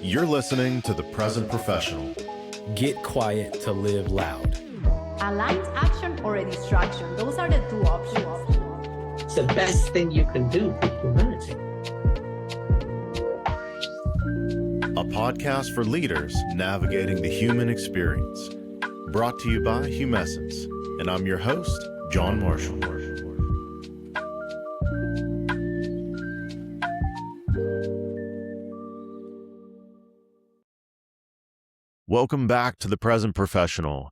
You're listening to The Present Professional. Get quiet to live loud. Aligned action or a distraction. Those are the two options. It's the best thing you can do for humanity. A podcast for leaders navigating the human experience. Brought to you by Humessence. And I'm your host, John Marshall. Welcome back to The Present Professional.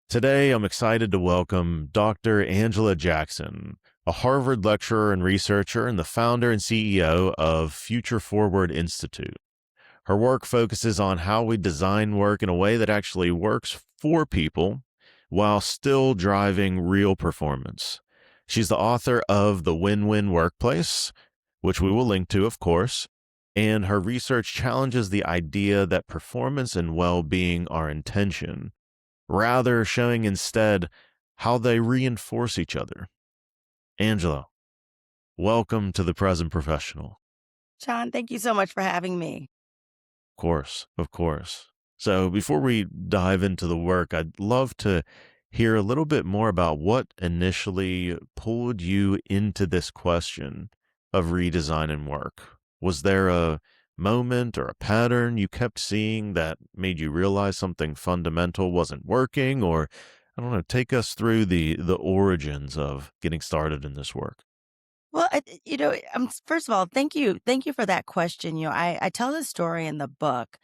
Today, I'm excited to welcome Dr. Angela Jackson, a Harvard lecturer and researcher and the founder and CEO of Future Forward Institute. Her work focuses on how we design work in a way that actually works for people while still driving real performance. She's the author of The Win-Win Workplace, which we will link to, of course, and her research challenges the idea that performance and well-being are in tension, rather showing instead how they reinforce each other. Angela, welcome to The Present Professional. John, thank you so much for having me. Of course. So before we dive into the work, I'd love to hear a little bit more about what initially pulled you into this question of redesigning work. Was there a moment or a pattern you kept seeing that made you realize something fundamental wasn't working? Or, I don't know, take us through the origins of getting started in this work. Well, first of all, thank you for that question. I tell this story in the book.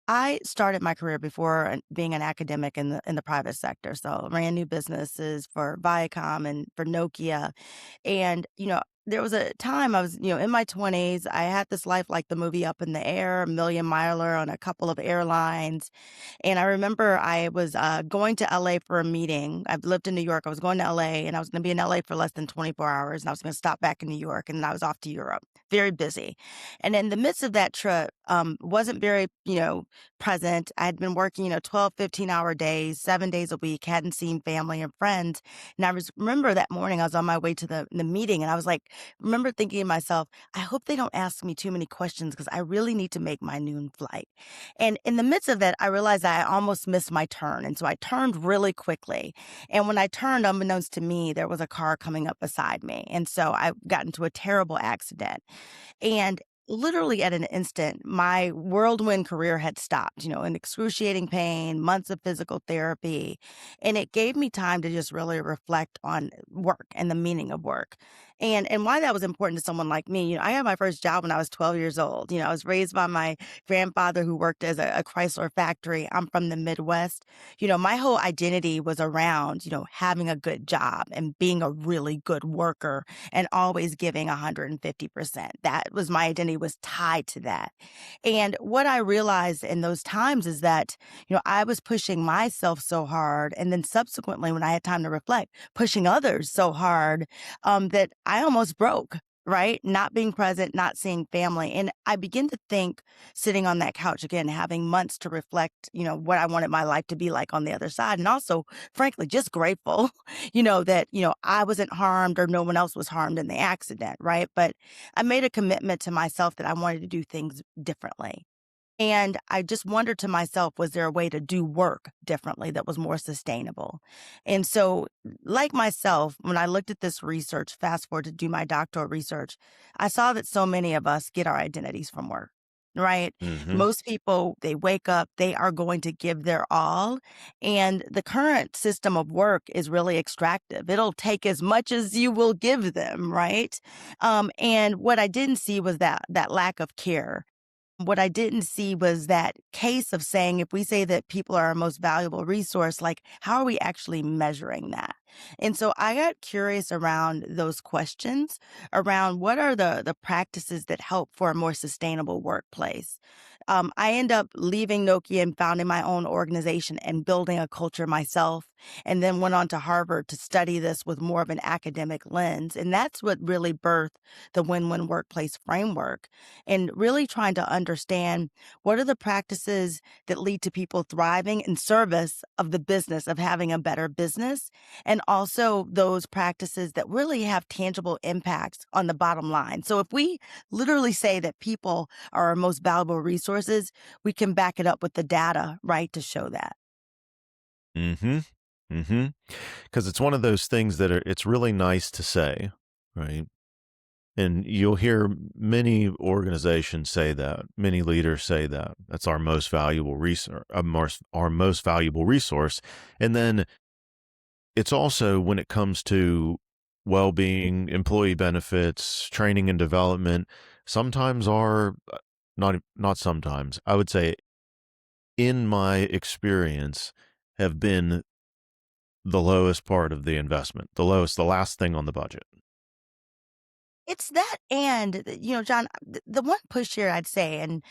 I started my career before being an academic in the private sector. So I ran new businesses for Viacom and for Nokia. And, there was a time I was, in my 20s. I had this life like the movie Up in the Air, a million miler on a couple of airlines. And I remember I was going to LA for a meeting. I've lived in New York. I was going to LA and I was going to be in LA for less than 24 hours. And I was going to stop back in New York and then I was off to Europe. Very busy. And in the midst of that trip, wasn't very, present. I had been working, 12, 15-hour days, 7 days a week, hadn't seen family and friends. And remember that morning I was on my way to the meeting and I was like, remember thinking to myself, I hope they don't ask me too many questions because I really need to make my noon flight. And in the midst of that, I realized that I almost missed my turn. And so I turned really quickly. And when I turned, unbeknownst to me, there was a car coming up beside me. And so I got into a terrible accident. And literally at an instant, my whirlwind career had stopped, in excruciating pain, months of physical therapy. And it gave me time to just really reflect on work and the meaning of work. And why that was important to someone like me. I had my first job when I was 12 years old. I was raised by my grandfather who worked as a Chrysler factory. I'm from the Midwest. My whole identity was around, having a good job and being a really good worker and always giving 150%. That was my identity, was tied to that. And what I realized in those times is that, I was pushing myself so hard. And then subsequently, when I had time to reflect, pushing others so hard that I almost broke, right? Not being present, not seeing family. And I begin to think, sitting on that couch again, having months to reflect, what I wanted my life to be like on the other side. And also, frankly, just grateful, that, I wasn't harmed or no one else was harmed in the accident, right? But I made a commitment to myself that I wanted to do things differently. And I just wondered to myself, was there a way to do work differently that was more sustainable? And so, like myself, when I looked at this research, fast forward to do my doctoral research, I saw that so many of us get our identities from work, right? Mm-hmm. Most people, they wake up, they are going to give their all. And the current system of work is really extractive. It'll take as much as you will give them, right? And what I didn't see was that lack of care. What I didn't see was that case of saying, if we say that people are our most valuable resource, like, how are we actually measuring that? And so I got curious around those questions, around what are the practices that help for a more sustainable workplace. I end up leaving Nokia and founding my own organization and building a culture myself, and then went on to Harvard to study this with more of an academic lens. And that's what really birthed the win-win workplace framework, and really trying to understand what are the practices that lead to people thriving in service of the business, of having a better business, and also those practices that really have tangible impacts on the bottom line. So if we literally say that people are our most valuable resources, we can back it up with the data, right, to show that. Mm-hmm. Mm-hmm. Because it's one of those things that it's really nice to say, right? And you'll hear many organizations say that, many leaders say that. That's our most valuable resource, our most valuable resource. And then it's also when it comes to well-being, employee benefits, training and development, sometimes are not sometimes. I would say in my experience have been the lowest part of the investment, the last thing on the budget. It's that and, John, the one push here I'd say, and,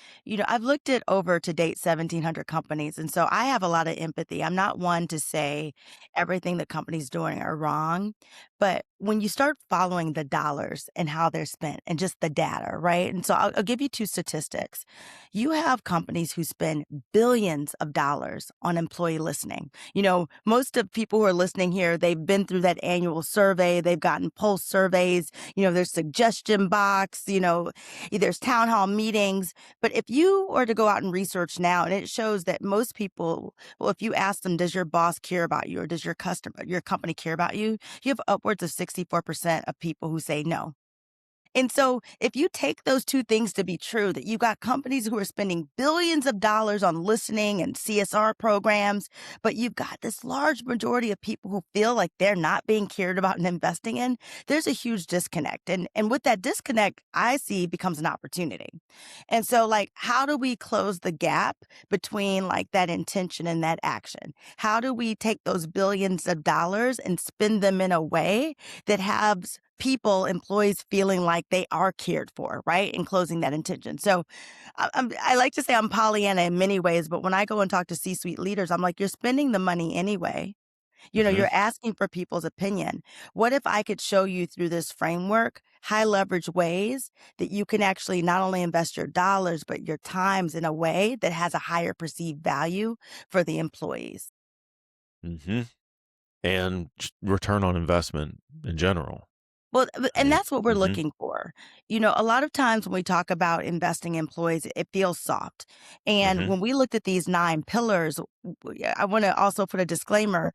I've looked at over to date 1,700 companies, and so I have a lot of empathy. I'm not one to say everything the company's doing are wrong, but when you start following the dollars and how they're spent and just the data, right? And so I'll give you two statistics. You have companies who spend billions of dollars on employee listening. Most of people who are listening here, they've been through that annual survey, they've gotten pulse surveys, there's suggestion box, there's town hall meetings. But if you were to go out and research now, and it shows that most people, well, if you ask them, does your boss care about you or does your company care about you? You have upwards of 64% of people who say no. And so if you take those two things to be true, that you've got companies who are spending billions of dollars on listening and CSR programs, but you've got this large majority of people who feel like they're not being cared about and investing in, there's a huge disconnect. And with that disconnect, I see becomes an opportunity. And so like, how do we close the gap between like that intention and that action? How do we take those billions of dollars and spend them in a way that has people, employees feeling like they are cared for, right? And closing that intention. So I like to say I'm Pollyanna in many ways, but when I go and talk to C-suite leaders, I'm like, you're spending the money anyway. Hmm. You're asking for people's opinion. What if I could show you through this framework, high leverage ways that you can actually not only invest your dollars, but your times in a way that has a higher perceived value for the employees? Hmm. And just return on investment in general, Well, and right? that's what we're Hmm. looking for. A lot of times when we talk about investing in employees, it feels soft. And Hmm. when we looked at these 9 pillars, I want to also put a disclaimer.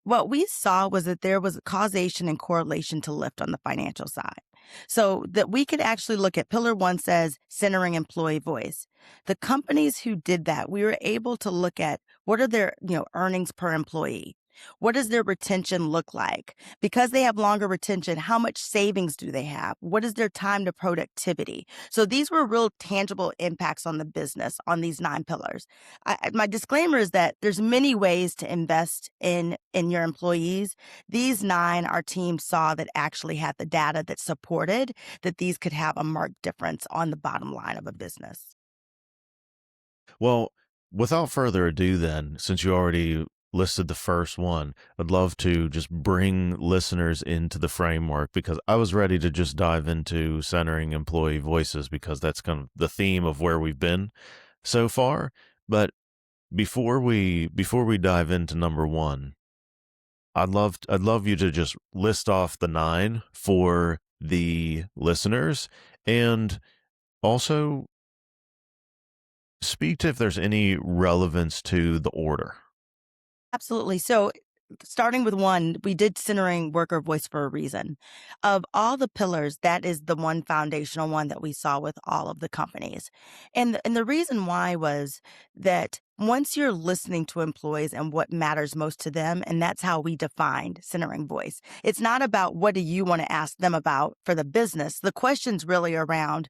What we saw was that there was causation and correlation to lift on the financial side. So that we could actually look at pillar one says centering employee voice. The companies who did that, we were able to look at what are their, earnings per employee. What does their retention look like? Because they have longer retention, how much savings do they have? What is their time to productivity? So these were real tangible impacts on the business on these 9 pillars. My disclaimer is that there's many ways to invest in your employees. These 9, our team saw that actually had the data that supported that these could have a marked difference on the bottom line of a business. Well, without further ado, then, since you already listed the first one, I'd love to just bring listeners into the framework because I was ready to just dive into centering employee voices because that's kind of the theme of where we've been so far. But before we dive into number one, I'd love you to just list off the 9 for the listeners and also speak to if there's any relevance to the order. Absolutely. So, starting with one, we did centering worker voice for a reason. Of all the pillars, that is the one foundational one that we saw with all of the companies. And the reason why was that once you're listening to employees and what matters most to them, and that's how we defined centering voice. It's not about what do you want to ask them about for the business. The question's really around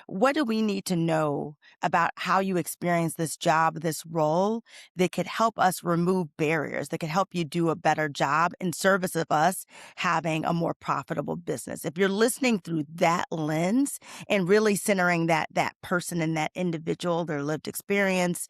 what do we need to know about how you experience this job, this role that could help us remove barriers, that could help you do a better job in service of us having a more profitable business. If you're listening through that lens and really centering that person and that individual, their lived experience,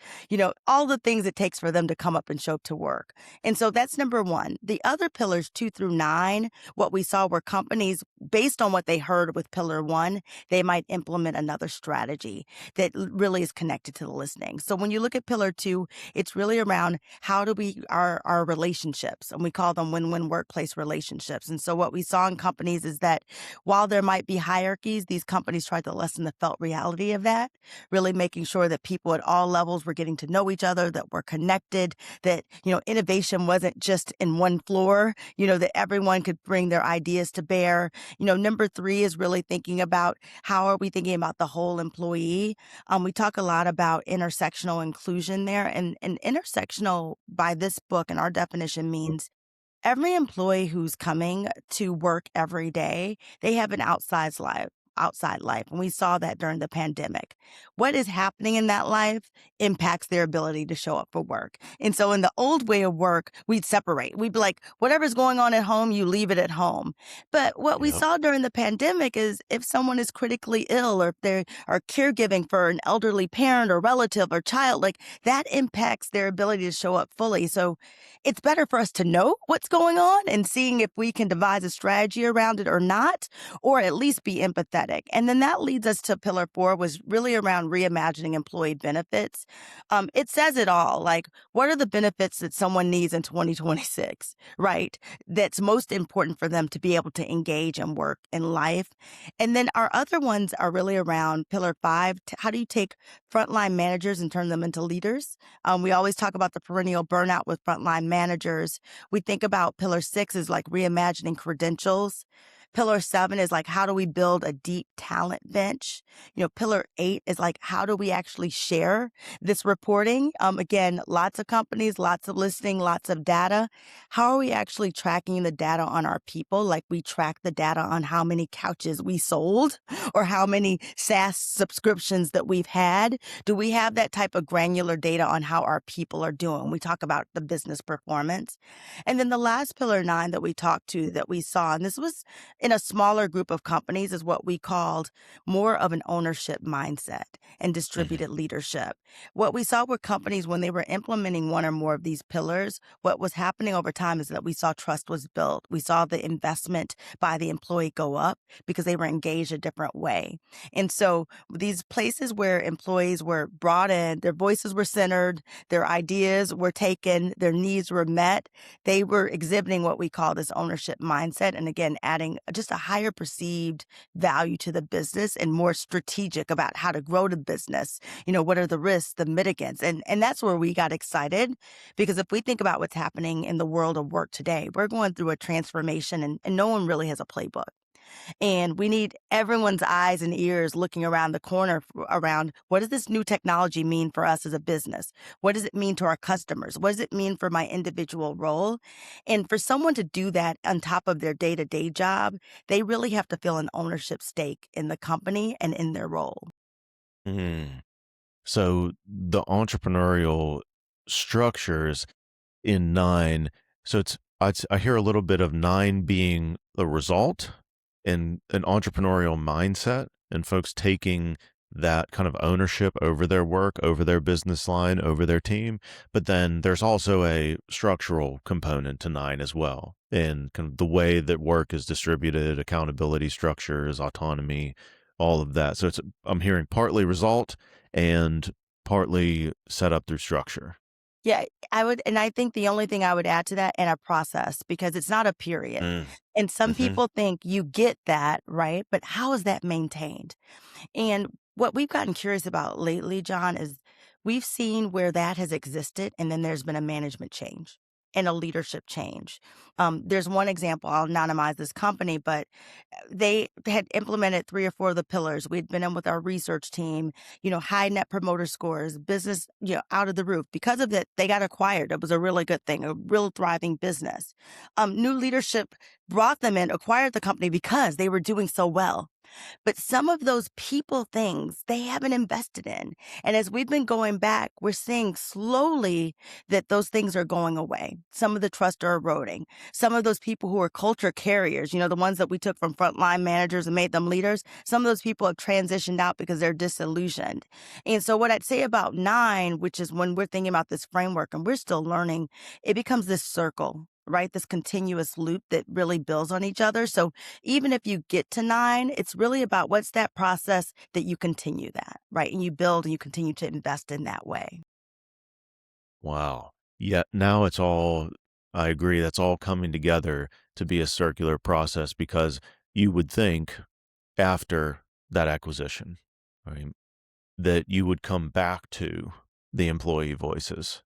all the things it takes for them to come up and show up to work. And so that's number one. The other pillars, 2 through 9, what we saw were companies, based on what they heard with pillar 1, they might implement another strategy that really is connected to the listening. So when you look at pillar 2, it's really around how do we, our relationships, and we call them win-win workplace relationships. And so what we saw in companies is that while there might be hierarchies, these companies tried to lessen the felt reality of that, really making sure that people at all levels were getting to know each other, that we're connected, that, innovation wasn't just in one floor, that everyone could bring their ideas to bear. Number 3 is really thinking about how are we thinking about the whole employee. We talk a lot about intersectional inclusion there, and intersectional by this book and our definition means every employee who's coming to work every day, they have an outside life. And we saw that during the pandemic. What is happening in that life impacts their ability to show up for work. And so in the old way of work, we'd separate. We'd be like, whatever's going on at home, you leave it at home. But what we Yep. saw during the pandemic is if someone is critically ill or if they are caregiving for an elderly parent or relative or child, like that impacts their ability to show up fully. So it's better for us to know what's going on and seeing if we can devise a strategy around it or not, or at least be empathetic. And then that leads us to pillar 4, was really around reimagining employee benefits. It says it all. Like, what are the benefits that someone needs in 2026, right? That's most important for them to be able to engage and work in life. And then our other ones are really around pillar 5. How do you take frontline managers and turn them into leaders? We always talk about the perennial burnout with frontline managers. We think about pillar 6 is like reimagining credentials. Pillar 7 is like, how do we build a deep talent bench? Pillar 8 is like, how do we actually share this reporting? Again, lots of companies, lots of listening, lots of data. How are we actually tracking the data on our people? Like we track the data on how many couches we sold or how many SaaS subscriptions that we've had. Do we have that type of granular data on how our people are doing? We talk about the business performance. And then the last pillar 9 that we saw, and this was in a smaller group of companies, is what we called more of an ownership mindset and Mhm. distributed leadership. What we saw with companies when they were implementing one or more of these pillars, what was happening over time is that we saw trust was built. We saw the investment by the employee go up because they were engaged a different way. And so these places where employees were brought in, their voices were centered, their ideas were taken, their needs were met, they were exhibiting what we call this ownership mindset. And again, adding just a higher perceived value to the business and more strategic about how to grow the business. What are the risks, the mitigants? And that's where we got excited because if we think about what's happening in the world of work today, we're going through a transformation and no one really has a playbook. And we need everyone's eyes and ears looking around the corner around what does this new technology mean for us as a business? What does it mean to our customers? What does it mean for my individual role? And for someone to do that on top of their day-to-day job, they really have to feel an ownership stake in the company and in their role. Mm. So the entrepreneurial structures in 9, so I hear a little bit of 9 being the result and an entrepreneurial mindset and folks taking that kind of ownership over their work, over their business line, over their team. But then there's also a structural component to 9 as well, and kind of the way that work is distributed, accountability structures, autonomy, all of that. So I'm hearing partly result and partly set up through structure. Yeah, I would, and I think the only thing I would add to that, and a process, because it's not a period. Mm. And some Mhm. people think you get that, right? But how is that maintained? And what we've gotten curious about lately, John, is we've seen where that has existed and then there's been a management change and a leadership change. There's one example, I'll anonymize this company, but they had implemented 3 or 4 of the pillars. We'd been in with our research team, high net promoter scores, business, out of the roof. Because of that, they got acquired. It was a really good thing, a real thriving business. New leadership brought them in, acquired the company because they were doing so well. But some of those people things they haven't invested in. And as we've been going back, we're seeing slowly that those things are going away. Some of the trust are eroding. Some of those people who are culture carriers, the ones that we took from frontline managers and made them leaders, some of those people have transitioned out because they're disillusioned. And so, what I'd say about nine, which is when we're thinking about this framework and we're still learning, it becomes this circle, right? This continuous loop that really builds on each other. So, even if you get to nine, it's really about what's that process that you continue that, right? And you build and you continue to invest in that way. Wow. Yeah, now it's all, I agree, that's all coming together to be a circular process because you would think after that acquisition, right, that you would come back to the employee voices,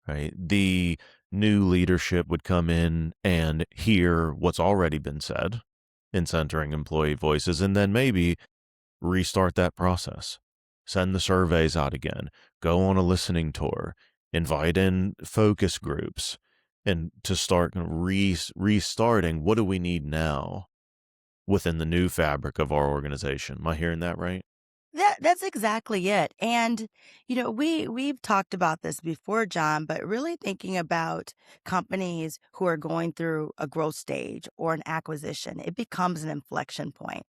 right? The new leadership would come in and hear what's already been said in centering employee voices and then maybe restart that process. Send the surveys out again, go on a listening tour, invite in focus groups, and to start restarting what do we need now within the new fabric of our organization. Am I hearing that right? That's exactly it. And we've talked about this before, John, but really thinking about companies who are going through a growth stage or an acquisition, it becomes an inflection point.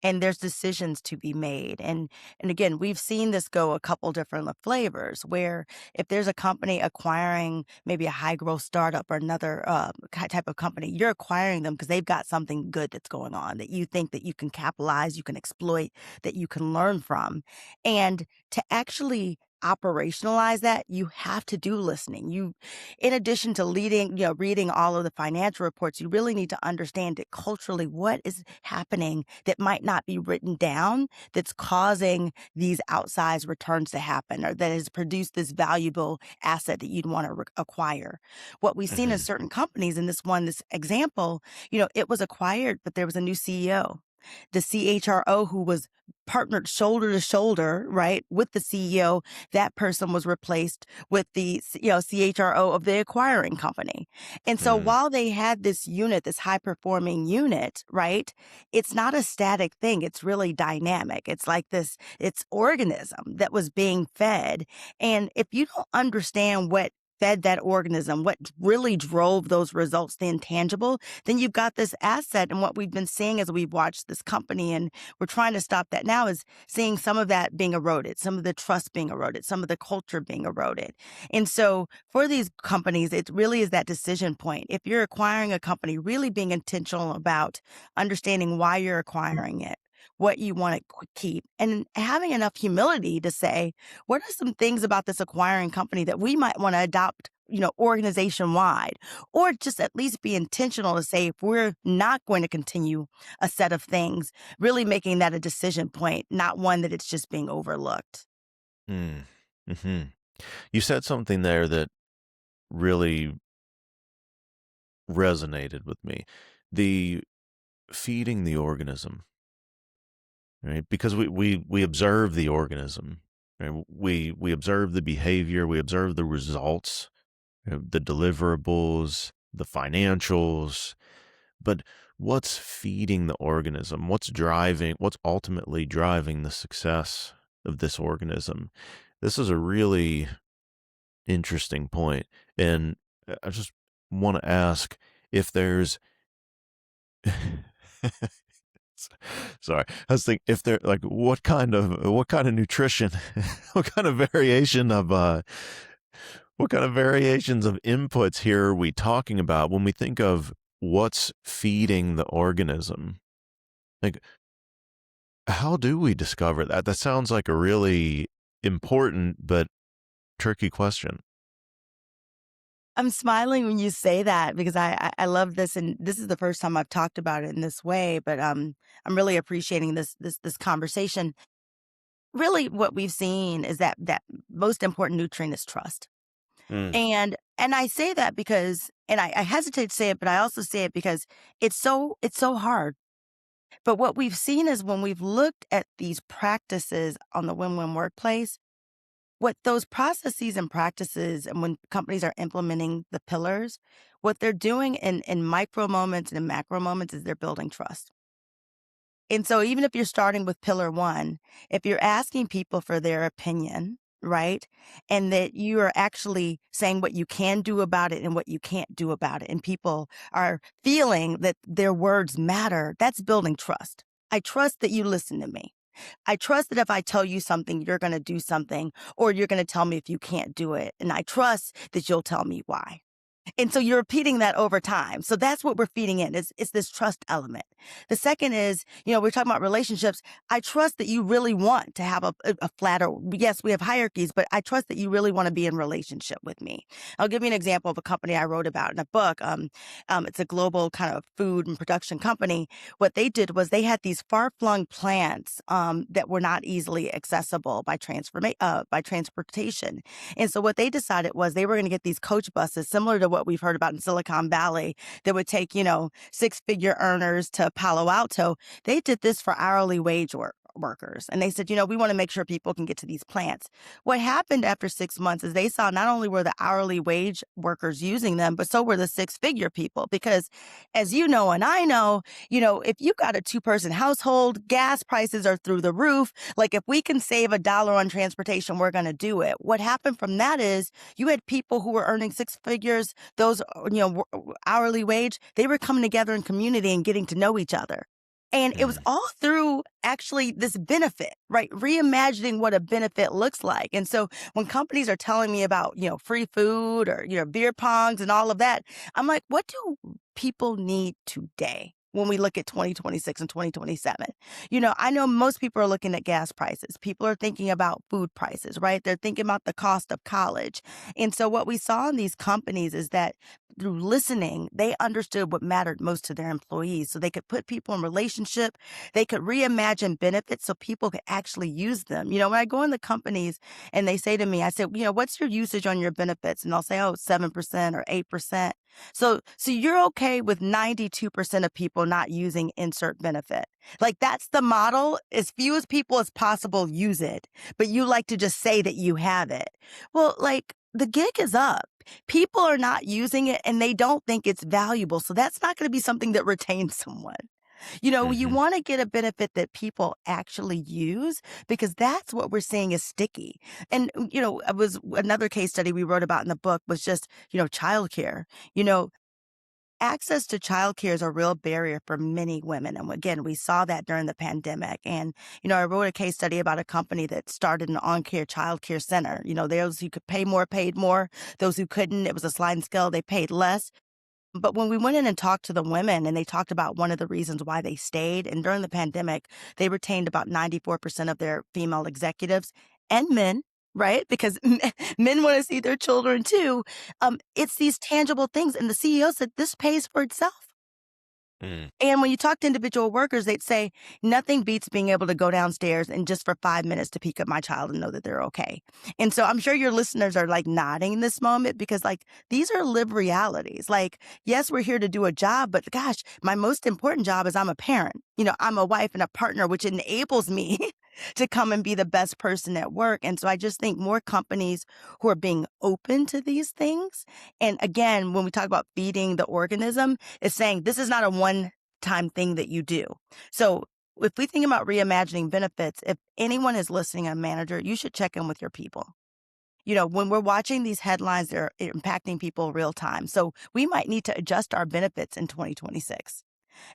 And there's decisions to be made. And again, we've seen this go a couple different flavors where if there's a company acquiring maybe a high growth startup or another type of company, you're acquiring them because they've got something good that's going on that you think that you can capitalize, you can exploit, that you can learn from. And to actually operationalize that, you have to do listening. In addition to reading all of the financial reports, you really need to understand it culturally. What is happening that might not be written down that's causing these outsized returns to happen or that has produced this valuable asset that you'd want to acquire? What we've seen in Hmm. certain companies, in this example, it was acquired, but there was a new CEO. The CHRO who was partnered shoulder to shoulder, right, with the CEO, that person was replaced with the CHRO of the acquiring company. And so Mm. while they had this unit, this high performing unit, right, it's not a static thing. It's really dynamic. It's like it's organism that was being fed. And if you don't understand what fed that organism, what really drove those results, the intangible, then you've got this asset. And what we've been seeing as we've watched this company, and we're trying to stop that now, is seeing some of that being eroded, some of the trust being eroded, some of the culture being eroded. And so for these companies, it really is that decision point. If you're acquiring a company, really being intentional about understanding why you're acquiring it, what you want to keep, and having enough humility to say, what are some things about this acquiring company that we might want to adopt, organization wide, or just at least be intentional to say, if we're not going to continue a set of things, really making that a decision point, not one that it's just being overlooked. Mm. Hmm. You said something there that really resonated with me. The feeding the organism, right? Because we observe the organism, right? We observe the behavior, we observe the results, the deliverables, the financials, but what's feeding the organism? What's ultimately driving the success of this organism? This is a really interesting point. And I just want to ask if there's sorry, I was thinking if there like what kind of nutrition, what kind of variation of what kind of variations of inputs here are we talking about when we think of what's feeding the organism? Like, how do we discover that? That sounds like a really important but tricky question. I'm smiling when you say that because I love this, and this is the first time I've talked about it in this way. But I'm really appreciating this conversation. Really, what we've seen is that most important nutrient is trust. Mm. And I say that because, and I hesitate to say it, but I also say it because it's so hard. But what we've seen is when we've looked at these practices on the win-win workplace, what those processes and practices, and when companies are implementing the pillars, what they're doing in micro moments and in macro moments is they're building trust. And so even if you're starting with pillar one, if you're asking people for their opinion, right? And that you are actually saying what you can do about it and what you can't do about it, and people are feeling that their words matter, that's building trust. I trust that you listen to me. I trust that if I tell you something, you're going to do something, or you're going to tell me if you can't do it. And I trust that you'll tell me why. And so you're repeating that over time. So that's what we're feeding in. It's this trust element. The second is, we're talking about relationships. I trust that you really want to have a flatter. Yes, we have hierarchies, but I trust that you really want to be in relationship with me. I'll give you an example of a company I wrote about in a book. It's a global kind of food and production company. What they did was they had these far-flung plants that were not easily accessible by transportation. And so what they decided was they were going to get these coach buses similar to what we've heard about in Silicon Valley that would take, six-figure earners to Palo Alto. They did this for hourly wage workers. And they said, we want to make sure people can get to these plants. What happened after 6 months is they saw not only were the hourly wage workers using them, but so were the six-figure people. Because as you know, and I know, if you got a two-person household, gas prices are through the roof. Like if we can save $1 on transportation, we're going to do it. What happened from that is you had people who were earning six figures, those, hourly wage, they were coming together in community and getting to know each other. And it was all through actually this benefit, right? Reimagining what a benefit looks like. And so when companies are telling me about, free food or, beer pongs and all of that, I'm like, what do people need today? When we look at 2026 and 2027, I know most people are looking at gas prices. People are thinking about food prices, right? They're thinking about the cost of college. And so what we saw in these companies is that through listening, they understood what mattered most to their employees. So they could put people in relationship. They could reimagine benefits so people could actually use them. When I go in the companies and they say to me, I say, what's your usage on your benefits? And they'll say, 7% or 8%. So you're okay with 92% of people not using insert benefit. Like that's the model. As few as people as possible use it, but you like to just say that you have it. Well, like the gig is up. People are not using it and they don't think it's valuable. So that's not going to be something that retains someone. You want to get a benefit that people actually use because that's what we're seeing is sticky. And, it was another case study we wrote about in the book was just, childcare. Access to childcare is a real barrier for many women. And again, we saw that during the pandemic. And, I wrote a case study about a company that started an on-care childcare center. Those who could pay more paid more. Those who couldn't, it was a sliding scale, they paid less. But when we went in and talked to the women and they talked about one of the reasons why they stayed, and during the pandemic, they retained about 94% of their female executives and men, right? Because men want to see their children too. It's these tangible things. And the CEO said, this pays for itself. And when you talk to individual workers, they'd say, nothing beats being able to go downstairs and just for 5 minutes to pick up my child and know that they're okay. And so I'm sure your listeners are like nodding in this moment because like these are lived realities. Like, yes, we're here to do a job, but gosh, my most important job is I'm a parent. I'm a wife and a partner, which enables me to come and be the best person at work. And so I just think more companies who are being open to these things. And again, when we talk about feeding the organism, it's saying this is not a one-time thing that you do. So if we think about reimagining benefits, if anyone is listening, a manager, you should check in with your people. When we're watching these headlines, they're impacting people real time. So we might need to adjust our benefits in 2026.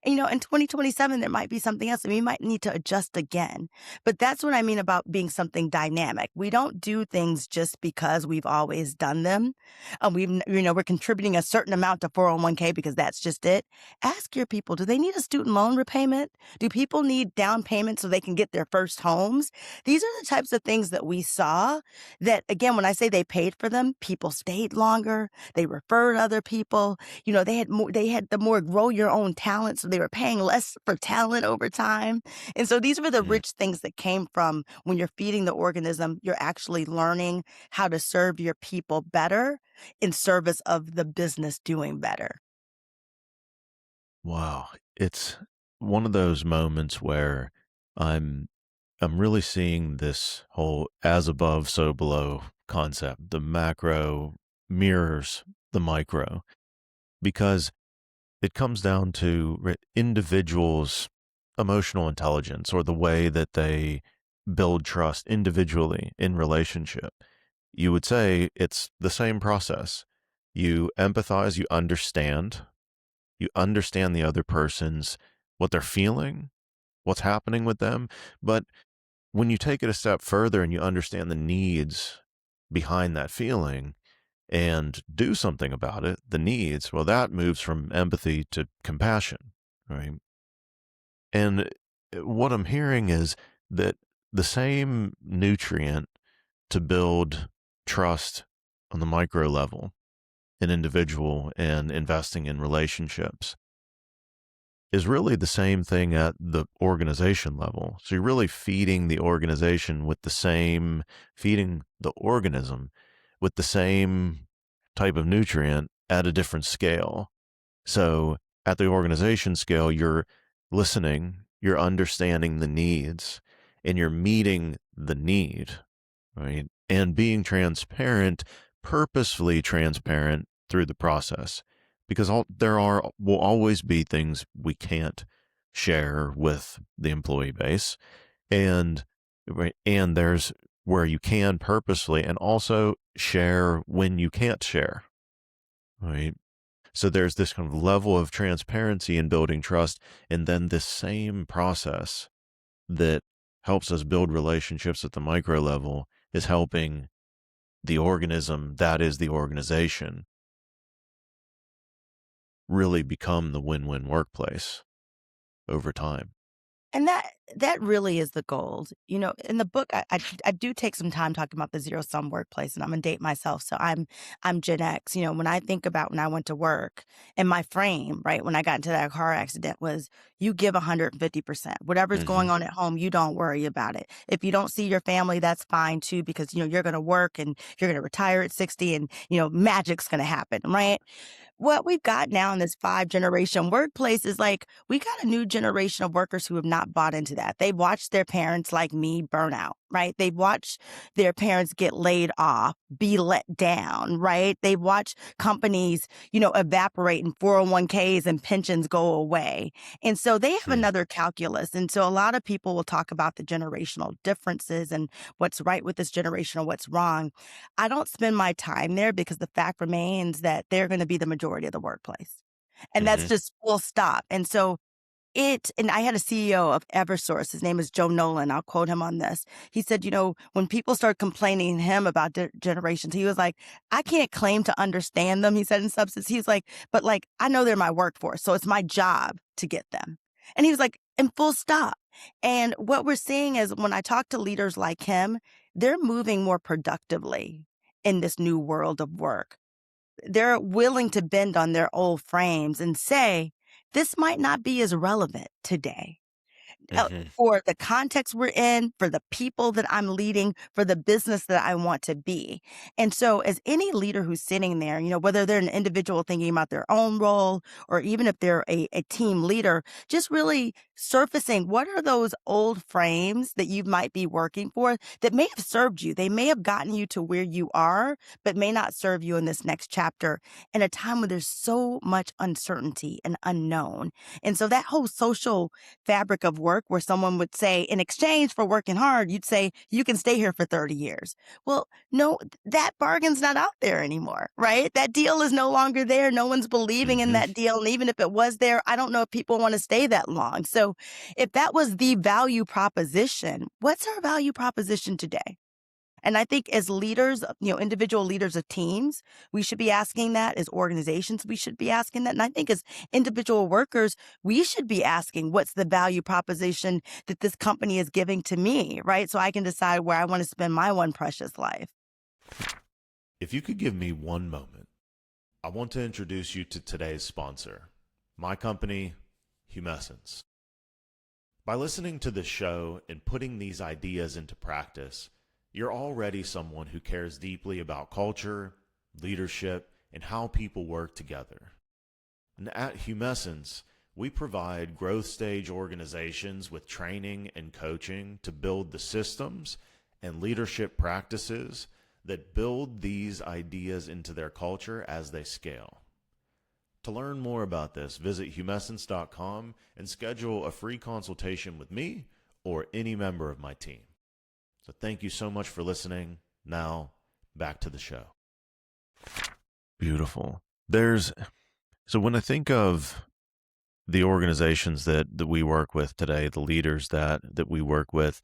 And, in 2027, there might be something else and we might need to adjust again. But that's what I mean about being something dynamic. We don't do things just because we've always done them. We're contributing a certain amount to 401k because that's just it. Ask your people, do they need a student loan repayment? Do people need down payment so they can get their first homes? These are the types of things that we saw that, again, when I say they paid for them, people stayed longer. They referred other people. They had the more grow your own talent. So they were paying less for talent over time. And so these were the rich things that came from when you're feeding the organism, you're actually learning how to serve your people better in service of the business doing better. Wow. It's one of those moments where I'm really seeing this whole as above, so below concept. The macro mirrors the micro because it comes down to individuals emotional intelligence or the way that they build trust individually in relationship, you would say it's the same process. You empathize, you understand the other person's what they're feeling, what's happening with them. But when you take it a step further and you understand the needs behind that feeling and do something about it, the needs, well, that moves from empathy to compassion, right? And what I'm hearing is that the same nutrient to build trust on the micro level, an individual and investing in relationships, is really the same thing at the organization level. So you're really feeding the organism with the same type of nutrient at a different scale. So at the organization scale, you're listening, you're understanding the needs, and you're meeting the need, right? And being transparent, purposefully transparent through the process, because will always be things we can't share with the employee base, and right, and there's where you can purposefully and also share when you can't share, right? So there's this kind of level of transparency in building trust, and then this same process that helps us build relationships at the micro level is helping the organism that is the organization really become the win-win workplace over time. And that really is the goal. In the book, I do take some time talking about the zero sum workplace, and I'm gonna date myself. So I'm Gen X. When I think about when I went to work, and my frame, right, when I got into that car accident was you give 150%. Whatever's Mm-hmm. going on at home, you don't worry about it. If you don't see your family, that's fine too, because you're gonna work and you're gonna retire at 60, and magic's gonna happen, right? What we've got now in this 5 generation workplace is like we got a new generation of workers who have not bought into that. They've watched their parents like me burn out, right? They've watched their parents get laid off, be let down, right? They've watched companies, evaporate and 401ks and pensions go away. And so they have another calculus. And so a lot of people will talk about the generational differences and what's right with this generation or what's wrong. I don't spend my time there because the fact remains that they're going to be the majority of the workplace. And that's Mm-hmm. just full stop. And so and I had a CEO of Eversource. His name is Joe Nolan. I'll quote him on this. He said, when people start complaining to him about generations, he was like, I can't claim to understand them. He said in substance, he's like, but like, I know they're my workforce. So it's my job to get them. And he was like, and full stop. And what we're seeing is when I talk to leaders like him, they're moving more productively in this new world of work. They're willing to bend on their old frames and say, this might not be as relevant today. Mm-hmm. For the context we're in, for the people that I'm leading, for the business that I want to be. And so as any leader who's sitting there, whether they're an individual thinking about their own role, or even if they're a team leader, just really surfacing what are those old frames that you might be working for that may have served you. They may have gotten you to where you are, but may not serve you in this next chapter in a time when there's so much uncertainty and unknown. And so that whole social fabric of work where someone would say, in exchange for working hard, you'd say, you can stay here for 30 years. Well, no, that bargain's not out there anymore, right? That deal is no longer there. No one's believing in Mm-hmm. that deal. And even if it was there, I don't know if people want to stay that long. So if that was the value proposition, what's our value proposition today? And I think as leaders, individual leaders of teams, we should be asking that. As organizations, we should be asking that. And I think as individual workers, we should be asking what's the value proposition that this company is giving to me, right? So I can decide where I want to spend my one precious life. If you could give me one moment, I want to introduce you to today's sponsor, my company, Humescence. By listening to this show and putting these ideas into practice, you're already someone who cares deeply about culture, leadership, and how people work together. And at Humescence, we provide growth stage organizations with training and coaching to build the systems and leadership practices that build these ideas into their culture as they scale. To learn more about this, visit humescence.com and schedule a free consultation with me or any member of my team. So thank you so much for listening. Now, back to the show. Beautiful. So when I think of the organizations that we work with today, the leaders that we work with,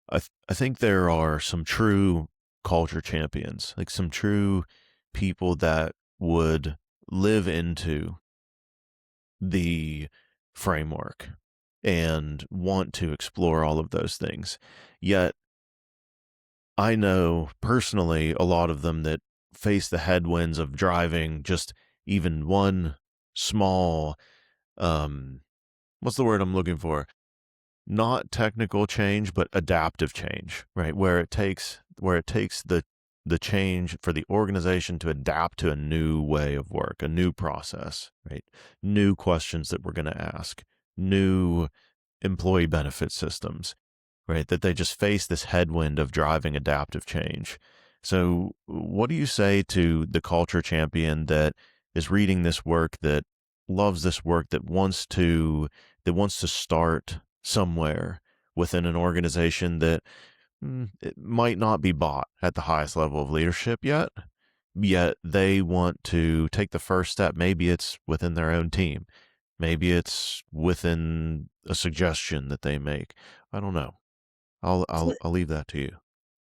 I think there are some true culture champions, like some true people that would live into the framework and want to explore all of those things. Yet I know personally a lot of them that face the headwinds of driving just even one small, what's the word I'm looking for? Not technical change, but adaptive change, right? Where it takes the change for the organization to adapt to a new way of work, a new process, right? New questions that we're going to ask, new employee benefit systems, right? That they just face this headwind of driving adaptive change. So what do you say to the culture champion that is reading this work, that loves this work, that wants to start somewhere within an organization that it might not be bought at the highest level of leadership yet they want to take the first step? Maybe it's within their own team. Maybe it's within a suggestion that they make. I don't know. I'll leave that to you.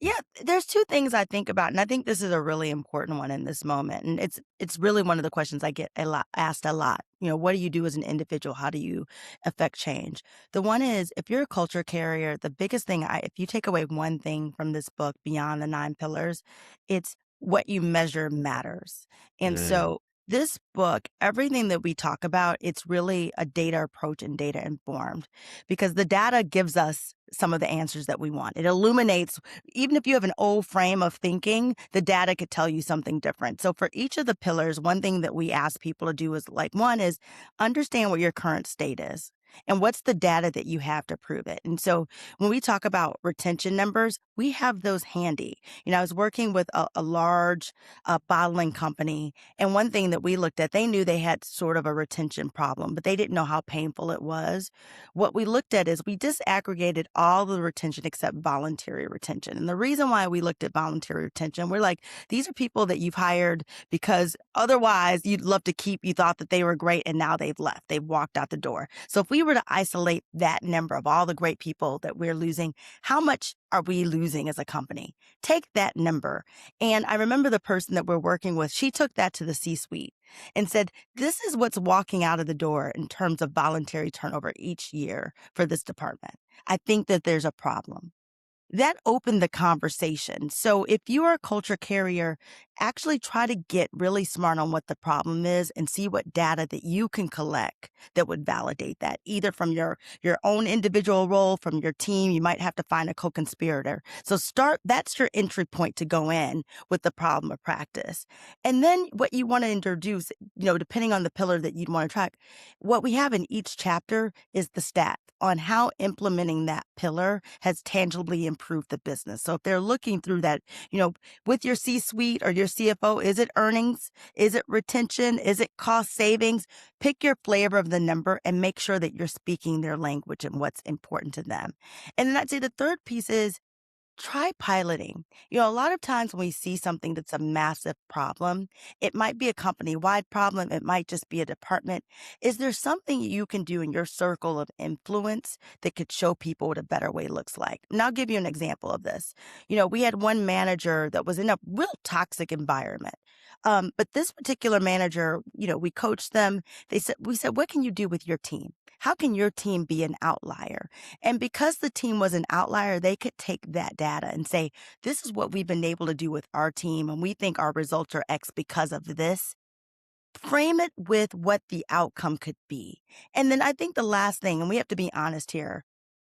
Yeah, there's two things I think about, and I think this is a really important one in this moment. And it's really one of the questions I get asked a lot. What do you do as an individual? How do you affect change? The one is, if you're a culture carrier, the biggest thing, if you take away one thing from this book beyond the 9 pillars, it's what you measure matters. And Mm. so this book, everything that we talk about, it's really a data approach and data informed, because the data gives us some of the answers that we want. It illuminates, even if you have an old frame of thinking, the data could tell you something different. So for each of the pillars, one thing that we ask people to do is, like, one is understand what your current state is and what's the data that you have to prove it. And so when we talk about retention numbers, we have those handy. I was working with a large bottling company, and one thing that we looked at, they knew they had sort of a retention problem, but they didn't know how painful it was. What we looked at is we disaggregated all the retention except voluntary retention. And the reason why we looked at voluntary retention, we're like, these are people that you've hired because otherwise you'd love to keep, you thought that they were great, and now they've left, they've walked out the door. So if we were to isolate that number of all the great people that we're losing, how much are we losing as a company? Take that number. And I remember the person that we're working with, she took that to the C-suite and said, this is what's walking out of the door in terms of voluntary turnover each year for this department. I think that there's a problem. That opened the conversation. So if you are a culture carrier, actually try to get really smart on what the problem is and see what data that you can collect that would validate that, either from your own individual role, from your team. You might have to find a co-conspirator. So that's your entry point to go in with the problem of practice. And then what you want to introduce, depending on the pillar that you'd want to track, what we have in each chapter is the stat on how implementing that pillar has tangibly improved the business. So if they're looking through that, with your C-suite or your CFO, is it earnings? Is it retention? Is it cost savings? Pick your flavor of the number and make sure that you're speaking their language and what's important to them. And then I'd say the third piece is, try piloting. A lot of times when we see something that's a massive problem, it might be a company-wide problem. It might just be a department. Is there something you can do in your circle of influence that could show people what a better way looks like? And I'll give you an example of this. We had one manager that was in a real toxic environment. But this particular manager, we coached them. We said, what can you do with your team? How can your team be an outlier? And because the team was an outlier, they could take that data and say, this is what we've been able to do with our team, and we think our results are X because of this. Frame it with what the outcome could be. And then I think the last thing, and we have to be honest here,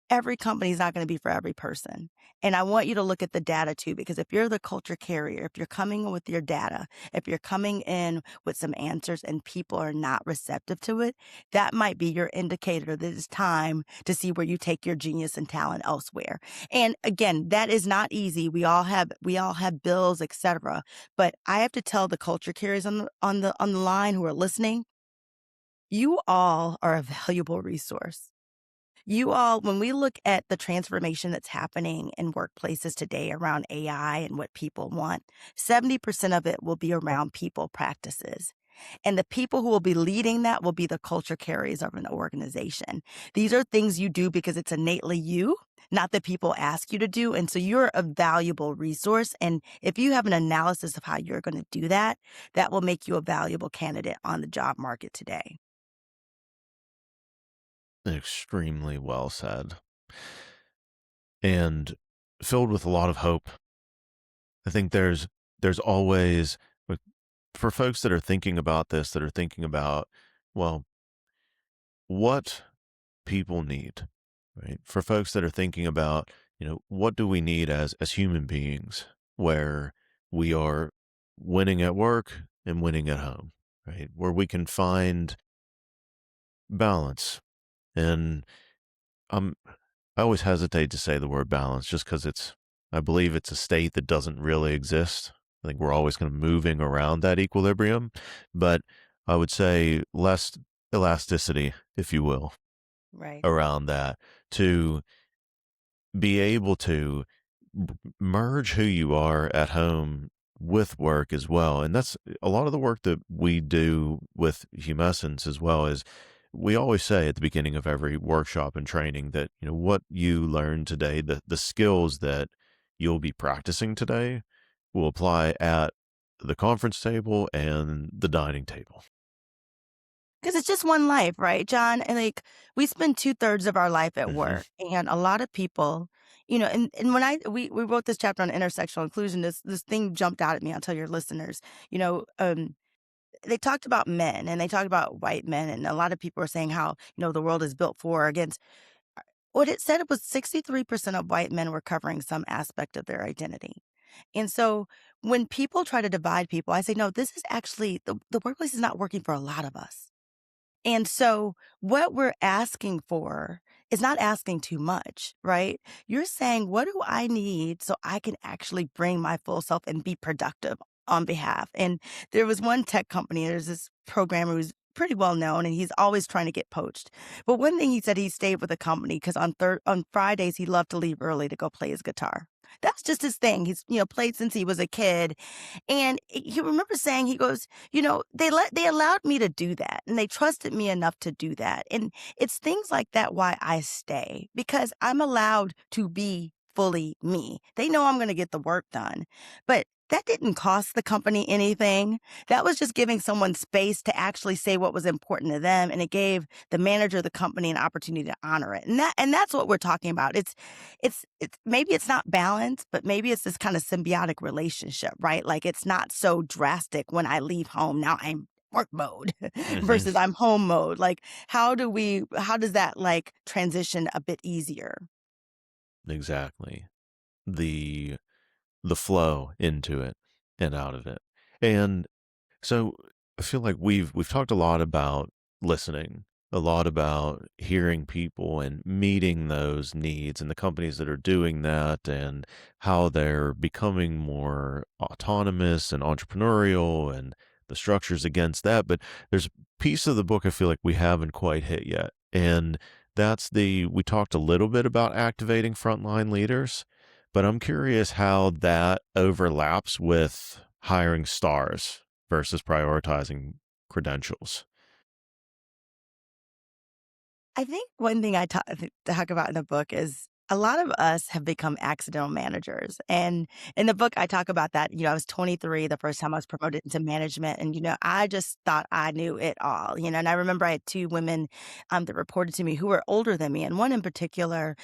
every company is not going to be for every person. And I want you to look at the data too, because if you're the culture carrier, if you're coming in with your data, if you're coming in with some answers and people are not receptive to it, that might be your indicator that it's time to see where you take your genius and talent elsewhere. And again, that is not easy. We all have bills, etc. But I have to tell the culture carriers on the line who are listening, You all are a valuable resource. You all, when we look at the transformation that's happening in workplaces today around AI and what people want, 70% of it will be around people practices. And the people who will be leading that will be the culture carriers of an organization. These are things you do because it's innately you, not that people ask you to do. And so you're a valuable resource. And if you have an analysis of how you're going to do that, that will make you a valuable candidate on the job market today. Extremely well said. And filled with a lot of hope. I think there's always like, for folks that are thinking about this, that are thinking about, well, what people need, right? For folks that are thinking about, what do we need as human beings where we are winning at work and winning at home, right? Where we can find balance. And um, I always hesitate to say the word balance just because I believe it's a state that doesn't really exist. I think we're always kind of moving around that equilibrium, but I would say less elasticity, if you will, Right. around that to be able to merge who you are at home with work as well. And that's a lot of the work that we do with Humescence as well. Is we always say at the beginning of every workshop and training that, what you learn today, the skills that you'll be practicing today will apply at the conference table and the dining table. Because it's just one life, right, John? And like we spend 2/3 of our life at Hmm. work. And a lot of people, and when we wrote this chapter on intersectional inclusion, this thing jumped out at me. I'll tell your listeners, you know, um, they talked about men and they talked about white men, and a lot of people are saying how, the world is built for or against. What it said was 63% of white men were covering some aspect of their identity. And so when people try to divide people, I say, no, this is actually the workplace is not working for a lot of us. And so what we're asking for is not asking too much, right? You're saying, what do I need so I can actually bring my full self and be productive on behalf? And there was one tech company, there's this programmer who's pretty well known and he's always trying to get poached. But one thing he said, he stayed with the company because on Fridays he loved to leave early to go play his guitar. That's just his thing. He's, played since he was a kid. And he remembers saying, he goes, they allowed me to do that and they trusted me enough to do that. And it's things like that why I stay, because I'm allowed to be fully me. They know I'm going to get the work done. But that didn't cost the company anything. That was just giving someone space to actually say what was important to them, and it gave the manager of the company an opportunity to honor it. And that's what we're talking about. It's maybe it's not balance, but maybe it's this kind of symbiotic relationship, right? Like it's not so drastic when I leave home. Now I'm work mode Hmm. versus I'm home mode. Like how does that like transition a bit easier? Exactly. The the flow into it and out of it. And so I feel like we've talked a lot about listening, a lot about hearing people and meeting those needs and the companies that are doing that and how they're becoming more autonomous and entrepreneurial and the structures against that. But there's a piece of the book I feel like we haven't quite hit yet. And we talked a little bit about activating frontline leaders, but I'm curious how that overlaps with hiring stars versus prioritizing credentials. I think one thing I talk about in the book is a lot of us have become accidental managers. And in the book, I talk about that. I was 23 the first time I was promoted into management. And, I just thought I knew it all, and I remember I had two women that reported to me who were older than me. And one in particular,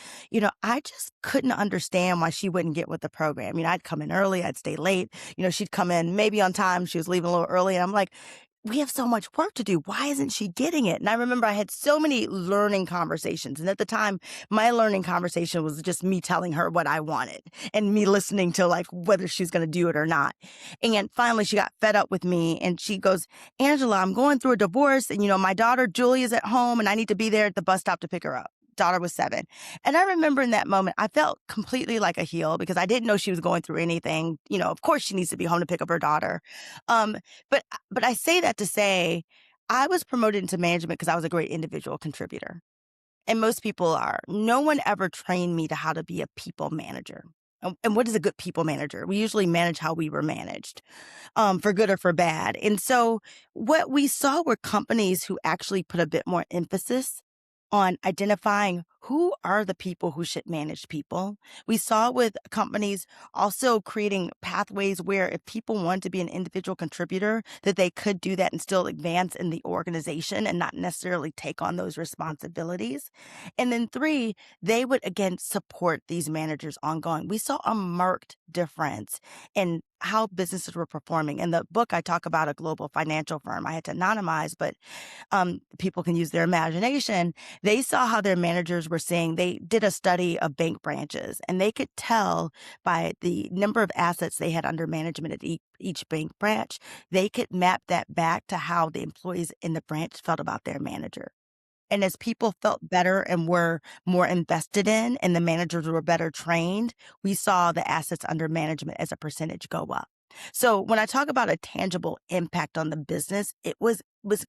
I just couldn't understand why she wouldn't get with the program. I'd come in early, I'd stay late. She'd come in maybe on time. She was leaving a little early. And I'm like, we have so much work to do. Why isn't she getting it? And I remember I had so many learning conversations. And at the time, my learning conversation was just me telling her what I wanted and me listening to like whether she's going to do it or not. And finally, she got fed up with me and she goes, Angela, I'm going through a divorce. And, my daughter, Julie, is at home and I need to be there at the bus stop to pick her up. Daughter was 7. And I remember in that moment, I felt completely like a heel because I didn't know she was going through anything. Of course she needs to be home to pick up her daughter. Um, but I say that to say, I was promoted into management because I was a great individual contributor. And most people are. No one ever trained me to how to be a people manager. And what is a good people manager? We usually manage how we were managed, for good or for bad. And so what we saw were companies who actually put a bit more emphasis on identifying who are the people who should manage people. We saw with companies also creating pathways where if people wanted to be an individual contributor, that they could do that and still advance in the organization and not necessarily take on those responsibilities. And then three, they would again support these managers ongoing. We saw a marked difference in how businesses were performing. In the book, I talk about a global financial firm. I had to anonymize, but people can use their imagination. They saw how their managers were saying they did a study of bank branches, and they could tell by the number of assets they had under management at each bank branch, they could map that back to how the employees in the branch felt about their manager. And as people felt better and were more invested in, and the managers were better trained, we saw the assets under management as a percentage go up. So when I talk about a tangible impact on the business, it was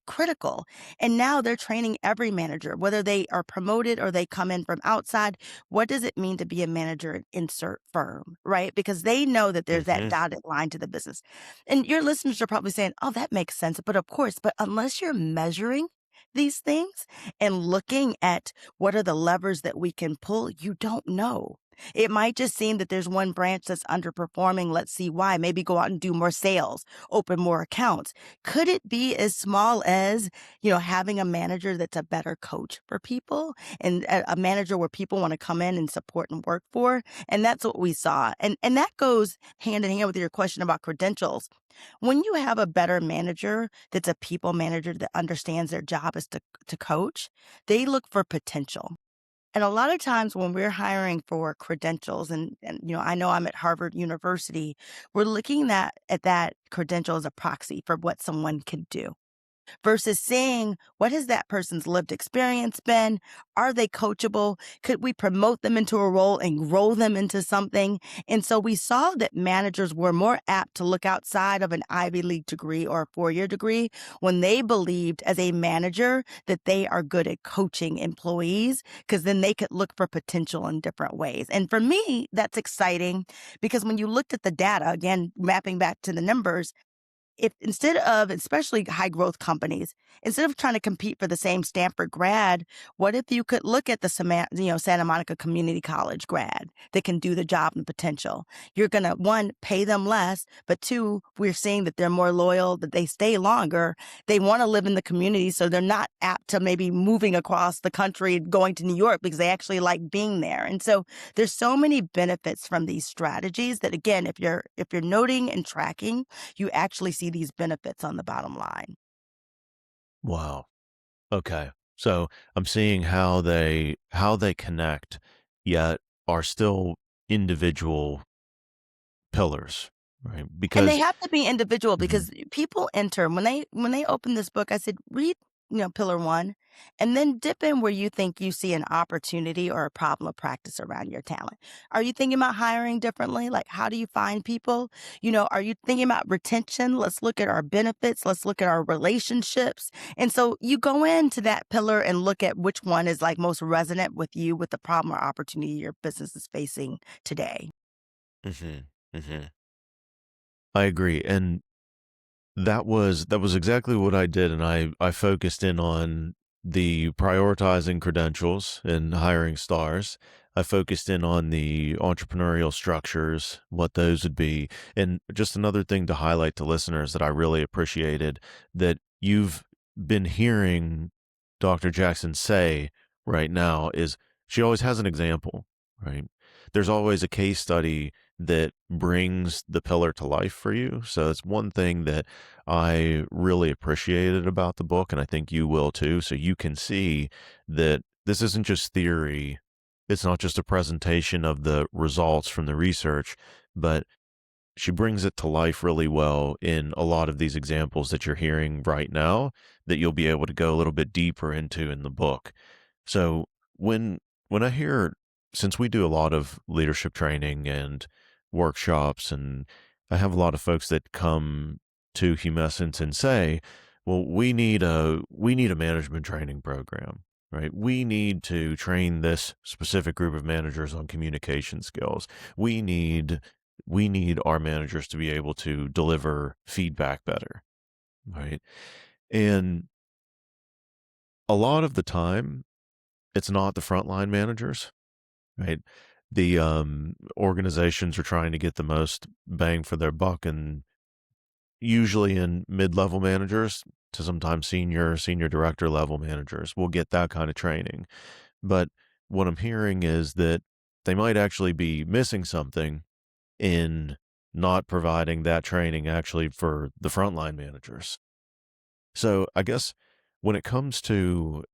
critical. And now they're training every manager, whether they are promoted or they come in from outside. What does it mean to be a manager in insert firm, right? Because they know that there's that Hmm. dotted line to the business. And your listeners are probably saying, oh, that makes sense. But of course, but unless you're measuring these things and looking at what are the levers that we can pull, you don't know. It might just seem that there's one branch that's underperforming. Let's see why. Maybe go out and do more sales, open more accounts. Could it be as small as, having a manager that's a better coach for people and a manager where people want to come in and support and work for? And that's what we saw. And that goes hand in hand with your question about credentials. When you have a better manager that's a people manager that understands their job is to coach, they look for potential. And a lot of times when we're hiring for credentials, and I know I'm at Harvard University, we're looking at that credential as a proxy for what someone can do versus seeing what has that person's lived experience been? Are they coachable? Could we promote them into a role and grow them into something? And so we saw that managers were more apt to look outside of an Ivy League degree or a four-year degree when they believed as a manager that they are good at coaching employees, because then they could look for potential in different ways. And for me, that's exciting because when you looked at the data, again, mapping back to the numbers, if instead of, especially high growth companies, instead of trying to compete for the same Stanford grad, what if you could look at the Santa Monica Community College grad that can do the job and potential? You're going to, one, pay them less, but two, we're seeing that they're more loyal, that they stay longer. They want to live in the community, so they're not apt to maybe moving across the country, going to New York because they actually like being there. And so there's so many benefits from these strategies that, again, if you're noting and tracking, you actually see these benefits on the bottom line. Wow. Okay. So I'm seeing how they connect, yet are still individual pillars, right? And they Because have to be individual Mhm. because people enter when they open this book, I said, read, pillar one, and then dip in where you think you see an opportunity or a problem of practice around your talent. Are you thinking about hiring differently? Like, how do you find people? Are you thinking about retention? Let's look at our benefits. Let's look at our relationships. And so you go into that pillar and look at which one is like most resonant with you with the problem or opportunity your business is facing today. Mhm. Mhm. I agree, and that was exactly what I did, and I focused in on the prioritizing credentials and hiring stars. I focused in on the entrepreneurial structures, what those would be. And just another thing to highlight to listeners that I really appreciated that you've been hearing Dr. Jackson say right now is she always has an example, right? There's always a case study that brings the pillar to life for you. So it's one thing that I really appreciated about the book, and I think you will too. So you can see that this isn't just theory. It's not just a presentation of the results from the research, but she brings it to life really well in a lot of these examples that you're hearing right now that you'll be able to go a little bit deeper into in the book. So when when I hear since we do a lot of leadership training and workshops and I have a lot of folks that come to Humescence and say, well, we need a management training program, right? We need to train this specific group of managers on communication skills. We need our managers to be able to deliver feedback better, right? And a lot of the time, it's not the frontline managers, right? The organizations are trying to get the most bang for their buck, and usually in mid-level managers to sometimes senior director level managers will get that kind of training. But what I'm hearing is that they might actually be missing something in not providing that training actually for the frontline managers. So I guess when it comes to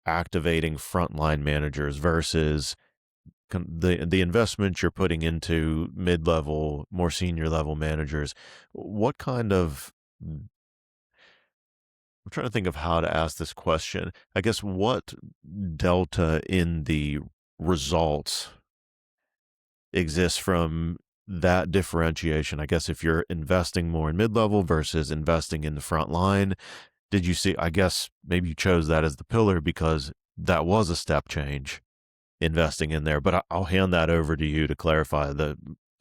activating frontline managers versus the investment you're putting into mid-level, more senior level managers, what kind of I'm trying to think of how to ask this question. I guess what delta in the results exists from that differentiation? I guess if you're investing more in mid-level versus investing in the front line, did you see, I guess maybe you chose that as the pillar because that was a step change investing in there, but I'll hand that over to you to clarify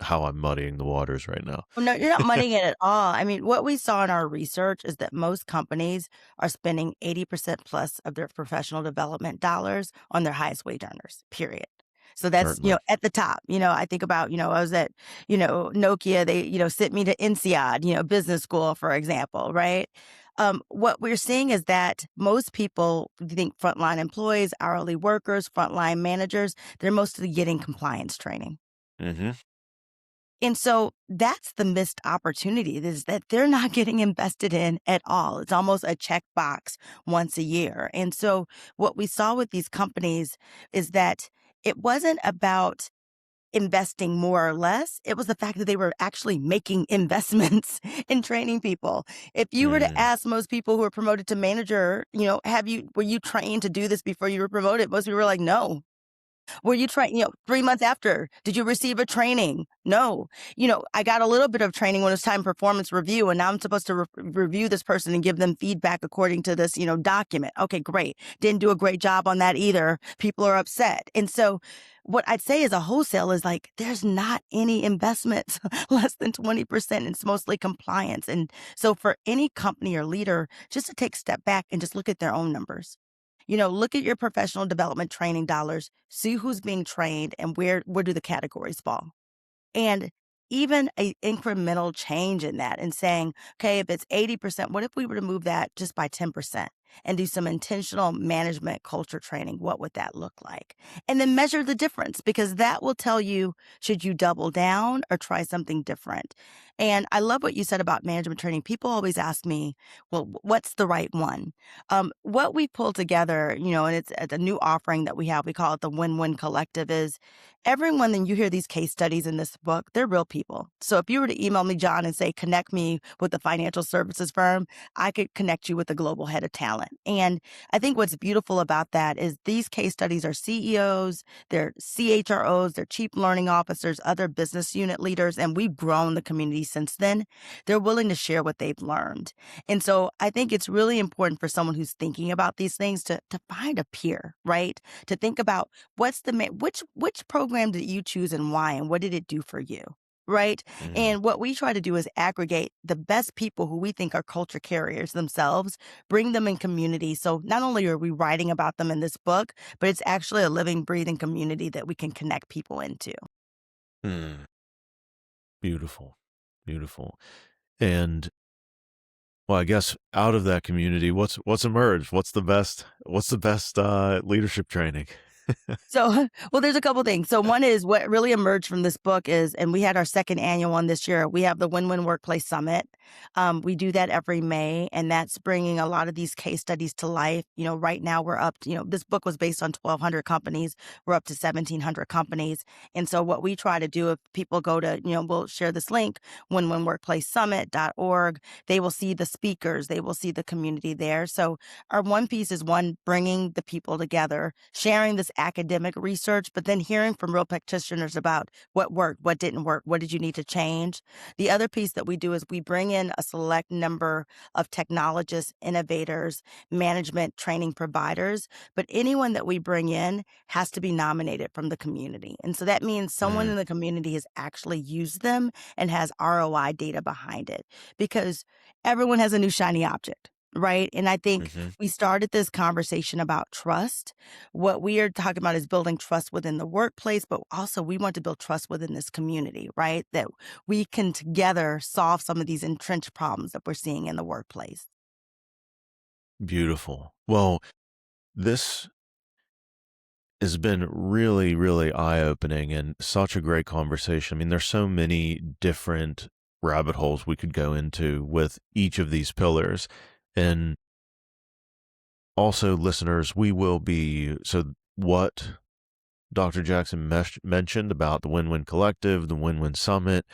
how I'm muddying the waters right now. Well, no, you're not muddying it at all. I mean, what we saw in our research is that most companies are spending 80% plus of their professional development dollars on their highest wage earners, period. So that's, Certainly. at the top. I think about, I was at, Nokia, they, sent me to INSEAD, business school, for example, right? What we're seeing is that most people think frontline employees, hourly workers, frontline managers, they're mostly getting compliance training. Mm-hmm. And so that's the missed opportunity is that they're not getting invested in at all. It's almost a checkbox once a year. And so what we saw with these companies is that it wasn't about investing more or less. It was the fact that they were actually making investments in training people. If you were to Mm, ask most people who are promoted to manager, were you trained to do this before you were promoted? Most people were like, no. Were you trained, 3 months after? Did you receive a training? No. I got a little bit of training when it was time performance review, and now I'm supposed to review this person and give them feedback according to this, document. Okay, great. Didn't do a great job on that either. People are upset. And so what I'd say as a wholesale is like, there's not any investments less than 20%. It's mostly compliance. And so for any company or leader, just to take a step back and just look at their own numbers. Look at your professional development training dollars, see who's being trained and where do the categories fall. And even a incremental change in that and saying, okay, if it's 80%, what if we were to move that just by 10% and do some intentional management culture training? What would that look like? And then measure the difference because that will tell you, should you double down or try something different? And I love what you said about management training. People always ask me, well, what's the right one? What we pulled together, and it's a new offering that we have, we call it the Win-Win Collective, is everyone that you hear these case studies in this book, they're real people. So if you were to email me, John, and say, connect me with a financial services firm, I could connect you with the global head of talent. And I think what's beautiful about that is these case studies are CEOs, they're CHROs, they're chief learning officers, other business unit leaders, and we've grown the community since then. They're willing to share what they've learned. And so I think it's really important for someone who's thinking about these things to find a peer, right? To think about which program did you choose and why, and what did it do for you? Right. mm. And what we try to do is aggregate the best people who we think are culture carriers themselves, bring them in community. So not only are we writing about them in this book, but it's actually a living, breathing community that we can connect people into. Mm. Beautiful. Beautiful. And well, I guess out of that community, what's emerged? What's the best leadership training? So, well, there's a couple things. So one is what really emerged from this book is, and we had our second annual one this year. We have the Win-Win Workplace Summit. We do that every May, and that's bringing a lot of these case studies to life. Right now we're up to, this book was based on 1,200 companies. We're up to 1,700 companies. And so what we try to do, if people go to, we'll share this link, winwinworkplacesummit.org, they will see the speakers, they will see the community there. So our one piece is bringing the people together, sharing this academic research, but then hearing from real practitioners about what worked, what didn't work, what did you need to change. The other piece that we do is we bring in a select number of technologists, innovators, management training providers, but anyone that we bring in has to be nominated from the community. And so that means someone in the community has actually used them and has ROI data behind it, because everyone has a new shiny object. Right. And I think we started this conversation about trust. What we are talking about is building trust within the workplace, but also we want to build trust within this community, right? That we can together solve some of these entrenched problems that we're seeing in the workplace. Beautiful. Well, this has been really, really eye-opening and such a great conversation. I mean, there's so many different rabbit holes we could go into with each of these pillars. And also, listeners, we will be, so what Dr. Jackson mentioned about the Win-Win Collective, the Win-Win Summit,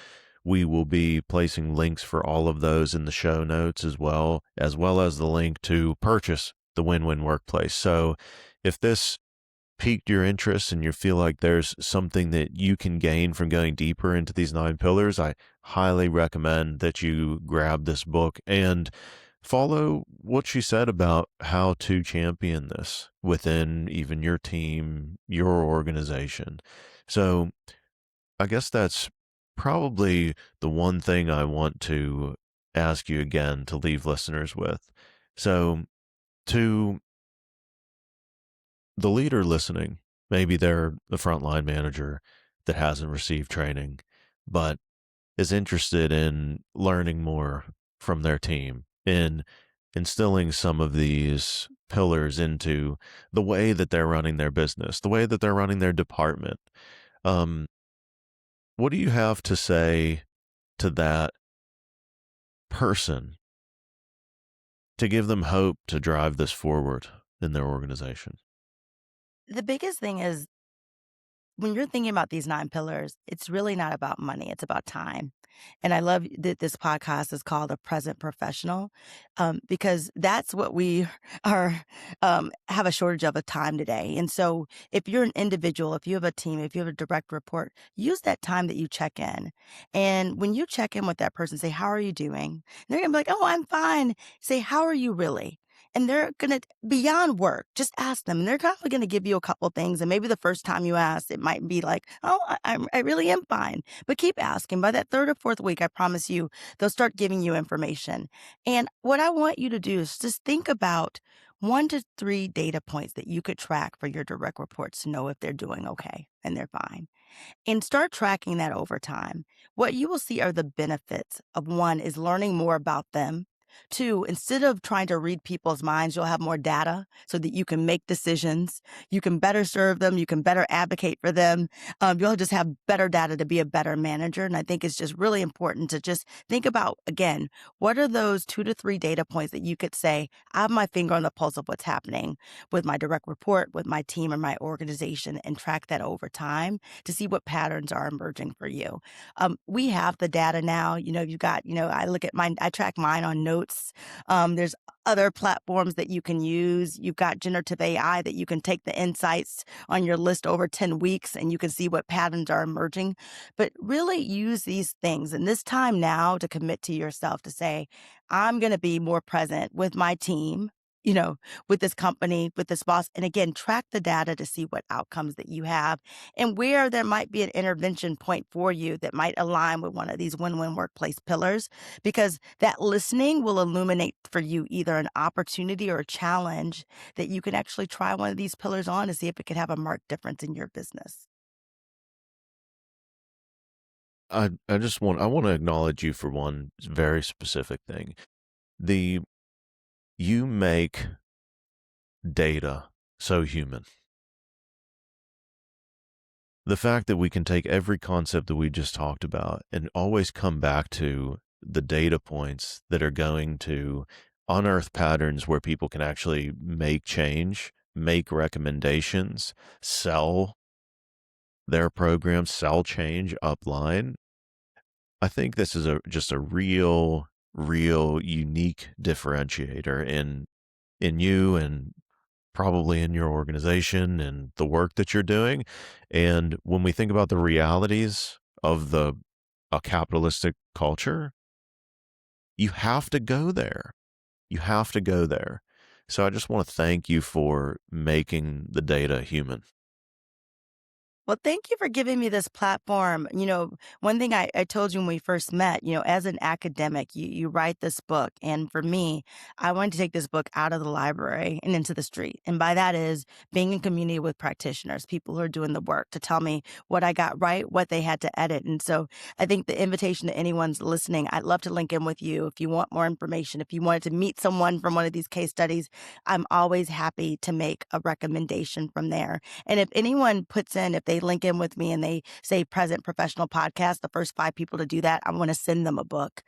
we will be placing links for all of those in the show notes as well as the link to purchase the Win-Win Workplace. So if this piqued your interest and you feel like there's something that you can gain from going deeper into these 9 pillars, I highly recommend that you grab this book and follow what she said about how to champion this within even your team, your organization. So I guess that's probably the one thing I want to ask you again to leave listeners with. So to the leader listening, maybe they're the frontline manager that hasn't received training, but is interested in learning more from their team, in instilling some of these pillars into the way that they're running their business, the way that they're running their department. Um, what do you have to say to that person to give them hope to drive this forward in their organization? The biggest thing is when you're thinking about these 9 pillars, it's really not about money, it's about time. And I love that this podcast is called A Present Professional, because that's what we are, have a shortage of time today. And so if you're an individual, if you have a team, if you have a direct report, use that time that you check in. And when you check in with that person, say, how are you doing? And they're going to be like, oh, I'm fine. Say, how are you really? And they're going to, beyond work, just ask them. And they're probably going to give you a couple things. And maybe the first time you ask, it might be like, oh, I really am fine. But keep asking. By that 3rd or 4th week, I promise you, they'll start giving you information. And what I want you to do is just think about 1 to 3 data points that you could track for your direct reports to know if they're doing okay and they're fine. And start tracking that over time. What you will see are the benefits of 1 is learning more about them. 2, instead of trying to read people's minds, you'll have more data so that you can make decisions. You can better serve them. You can better advocate for them. You'll just have better data to be a better manager. And I think it's just really important to just think about, again, what are those 2 to 3 data points that you could say, I have my finger on the pulse of what's happening with my direct report, with my team or my organization, and track that over time to see what patterns are emerging for you. We have the data now. You've got, I look at mine, I track mine on notes. There's other platforms that you can use. You've got generative AI that you can take the insights on your list over 10 weeks and you can see what patterns are emerging. But really use these things and this time now to commit to yourself to say, I'm going to be more present with my team, with this company, with this boss. And again, track the data to see what outcomes that you have and where there might be an intervention point for you that might align with one of these win-win workplace pillars, because that listening will illuminate for you either an opportunity or a challenge that you can actually try one of these pillars on to see if it could have a marked difference in your business. I want to acknowledge you for one very specific thing. You make data so human. The fact that we can take every concept that we just talked about and always come back to the data points that are going to unearth patterns where people can actually make change, make recommendations, sell their programs, sell change upline. I think this is just a real unique differentiator in you and probably in your organization and the work that you're doing. And when we think about the realities of a capitalistic culture, you have to go there. You have to go there. So I just want to thank you for making the data human. Well, thank you for giving me this platform. One thing I told you when we first met, as an academic, you write this book. And for me, I wanted to take this book out of the library and into the street. And by that is being in community with practitioners, people who are doing the work to tell me what I got right, what they had to edit. And so I think the invitation to anyone's listening, I'd love to link in with you if you want more information. If you wanted to meet someone from one of these case studies, I'm always happy to make a recommendation from there. And if anyone puts in, if they link in with me and they say present professional podcast, the first 5 people to do that, I want to send them a book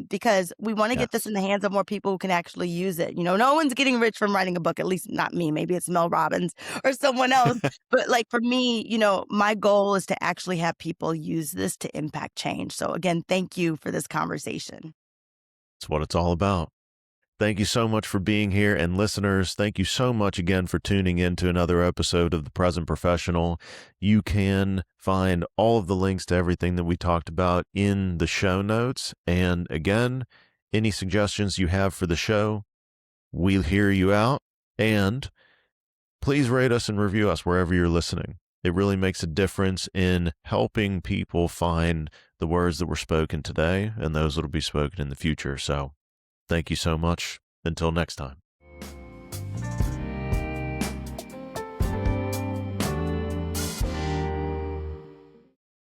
because we want to get this in the hands of more people who can actually use it. No one's getting rich from writing a book, at least not me. Maybe it's Mel Robbins or someone else. But like for me, my goal is to actually have people use this to impact change. So again, thank you for this conversation. It's what it's all about. Thank you so much for being here. And listeners, thank you so much again for tuning in to another episode of The Present Professional. You can find all of the links to everything that we talked about in the show notes. And again, any suggestions you have for the show, we'll hear you out. And please rate us and review us wherever you're listening. It really makes a difference in helping people find the words that were spoken today and those that will be spoken in the future. So thank you so much. Until next time.